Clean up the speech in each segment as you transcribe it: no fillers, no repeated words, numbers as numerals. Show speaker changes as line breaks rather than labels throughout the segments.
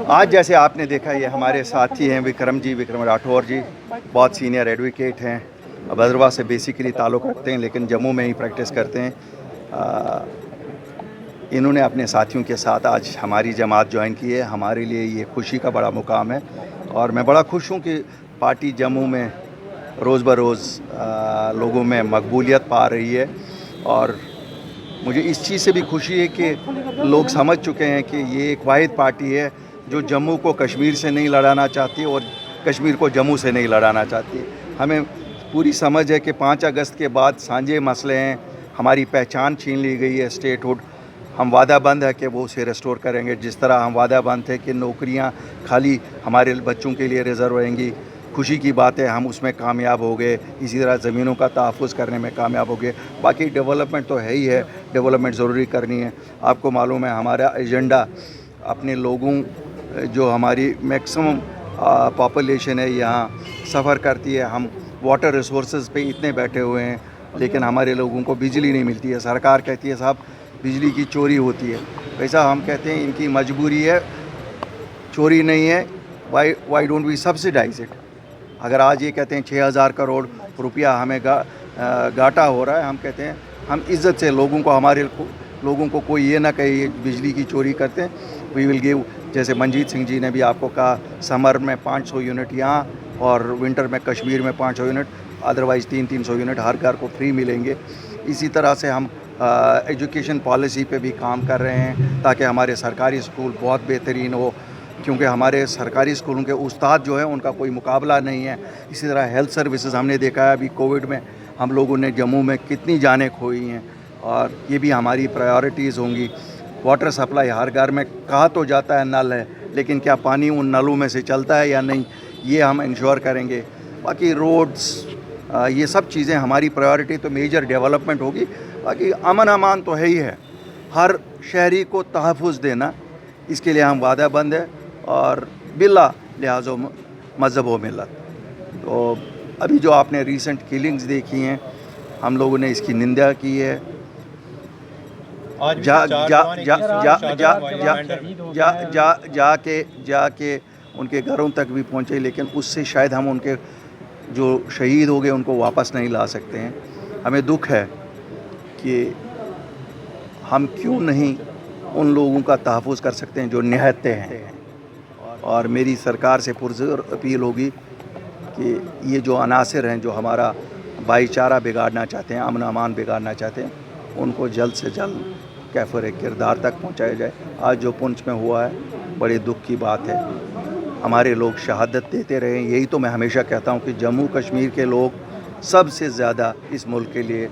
आज जैसे आपने देखा, ये हमारे साथी हैं विक्रम राठौर जी, बहुत सीनियर एडवोकेट हैं। भद्रवाह से बेसिकली ताल्लुक़ रखते हैं लेकिन जम्मू में ही प्रैक्टिस करते हैं। इन्होंने अपने साथियों के साथ आज हमारी जमात ज्वाइन की है। हमारे लिए ये खुशी का बड़ा मुकाम है और मैं बड़ा खुश हूँ कि पार्टी जम्मू में रोज़ बरोज़ लोगों में मकबूलियत पा रही है। और मुझे इस चीज़ से भी खुशी है कि लोग समझ चुके हैं कि ये एक वाहिद पार्टी है जो जम्मू को कश्मीर से नहीं लड़ाना चाहती और कश्मीर को जम्मू से नहीं लड़ाना चाहती। हमें पूरी समझ है कि 5 अगस्त के बाद साझे मसले हैं, हमारी पहचान छीन ली गई है स्टेटहुड। हम वादाबंद है कि वो उसे रेस्टोर करेंगे, जिस तरह हम वादाबंद थे कि नौकरियां खाली हमारे बच्चों के लिए रिज़र्व रहेंगी। खुशी की बात है हम उसमें कामयाब हो गए। इसी तरह ज़मीनों का तहफ़्फ़ुज़ करने में कामयाब हो गए। बाकी डेवलपमेंट तो है ही है, डेवलपमेंट ज़रूरी करनी है। आपको मालूम है हमारा एजेंडा अपने लोगों, जो हमारी मैक्सिमम पॉपुलेशन है यहाँ सफ़र करती है। हम वाटर रिसोर्सेज पे इतने बैठे हुए हैं लेकिन हमारे लोगों को बिजली नहीं मिलती है। सरकार कहती है साहब बिजली की चोरी होती है, वैसा हम कहते हैं इनकी मजबूरी है, चोरी नहीं है। Why don't we subsidise it. अगर आज ये कहते हैं 6000 करोड़ रुपया हमें घाटा हो रहा है, हम कहते हैं हम इज़्ज़त से लोगों को, हमारे लोगों को कोई ये ना कहे ये बिजली की चोरी करते हैं। वी विल गिव, जैसे मनजीत सिंह जी ने भी आपको कहा, समर में 500 यूनिट यहाँ और विंटर में कश्मीर में 500 यूनिट, अदरवाइज़ 300 यूनिट हर घर को फ्री मिलेंगे। इसी तरह से हम एजुकेशन पॉलिसी पे भी काम कर रहे हैं ताकि हमारे सरकारी स्कूल बहुत बेहतरीन हो, क्योंकि हमारे सरकारी स्कूलों के उस्ताद जो हैं उनका कोई मुकाबला नहीं है। इसी तरह हेल्थ सर्विसेज हमने देखा है अभी कोविड में हम लोगों ने जम्मू में कितनी जानें खोई हैं और ये भी हमारी प्रायोरिटीज़ होंगी। वाटर सप्लाई हर घर में, कहा तो जाता है नल है, लेकिन क्या पानी उन नलों में से चलता है या नहीं, ये हम इंश्योर करेंगे। बाकी रोड्स, ये सब चीज़ें हमारी प्रायोरिटी, तो मेजर डेवलपमेंट होगी। बाकी अमन अमान तो है ही है, हर शहरी को तहफ़्फ़ुज़ देना, इसके लिए हम वादाबंद है और बिल्ला लिहाजो मज़हब व मिल्लत। तो अभी जो आपने रीसेंट किलिंग्स देखी हैं, हम लोगों ने इसकी निंदा की है। जाके उनके घरों तक भी पहुँचे, लेकिन उससे शायद हम उनके जो शहीद हो गए उनको वापस नहीं ला सकते हैं। हमें दुख है कि हम क्यों नहीं उन लोगों का तहफ़्फ़ुज़ कर सकते हैं जो निहत्ते हैं। और मेरी सरकार से पुरज़ोर अपील होगी कि ये जो अनासिर हैं जो हमारा भाईचारा बिगाड़ना चाहते हैं, अमन अमान बिगाड़ना चाहते हैं, उनको जल्द से जल्द कैफ़र किरदार तक पहुंचाया जाए। आज जो पुंछ में हुआ है बड़े दुख की बात है। हमारे लोग शहादत देते रहे, यही तो मैं हमेशा कहता हूं कि जम्मू कश्मीर के लोग सबसे ज़्यादा इस मुल्क के लिए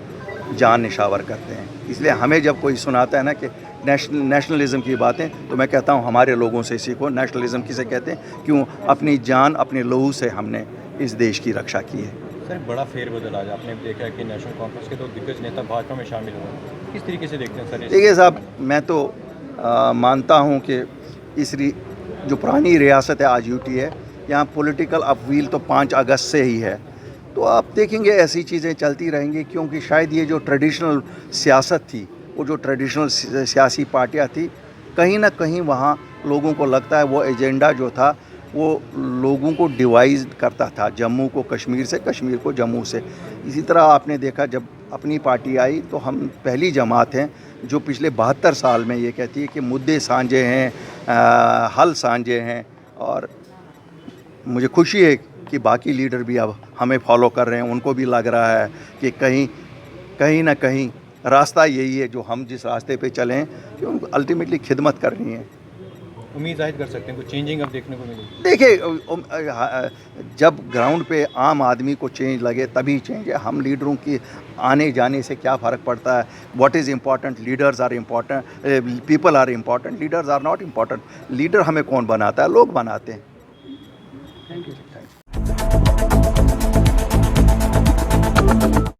जान निशावर करते हैं। इसलिए हमें जब कोई सुनाता है ना कि नेशनलिज़म की बातें, तो मैं कहता हूं हमारे लोगों से सीखो। नेशनलिज़म किसे कहते हैं? क्यों अपनी जान अपने लहू से हमने इस देश की रक्षा की है।
सर, बड़ा फेरबदल आज आपने देखा है कि नेशनल कॉन्फ्रेंस के 2 दिग्गज नेता भाजपा में शामिल हुए। किस तरीके से देखते हैं सर?
देखिए साहब, मैं तो मानता हूं कि इस जो पुरानी रियासत है आज यूटी है, यहाँ पॉलिटिकल अपवील तो 5 अगस्त से ही है। तो आप देखेंगे ऐसी चीज़ें चलती रहेंगी, क्योंकि शायद ये जो ट्रेडिशनल सियासत थी, वो जो ट्रेडिशनल सियासी पार्टियाँ थी, कहीं ना कहीं वहाँ लोगों को लगता है वो एजेंडा जो था वो लोगों को डिवाइड करता था, जम्मू को कश्मीर से, कश्मीर को जम्मू से। इसी तरह आपने देखा जब अपनी पार्टी आई तो हम पहली जमात हैं जो पिछले 72 साल में ये कहती है कि मुद्दे साझे हैं, हल साझे हैं। और मुझे खुशी है कि बाकी लीडर भी अब हमें फॉलो कर रहे हैं। उनको भी लग रहा है कि कहीं ना कहीं रास्ता यही है जो हम जिस रास्ते पे चलें, क्योंकि अल्टीमेटली खिदमत करनी है।
उम्मीद जाहिर कर सकते हैं कुछ चेंजिंग अब देखने को मिलेगी।
देखिए, जब ग्राउंड पे आम आदमी को चेंज लगे तभी चेंज है। हम लीडरों की आने जाने से क्या फ़र्क पड़ता है? What is important? Leaders are important, people are important, leaders are not important. Leader हमें कौन बनाता है? लोग बनाते हैं।
Thank you.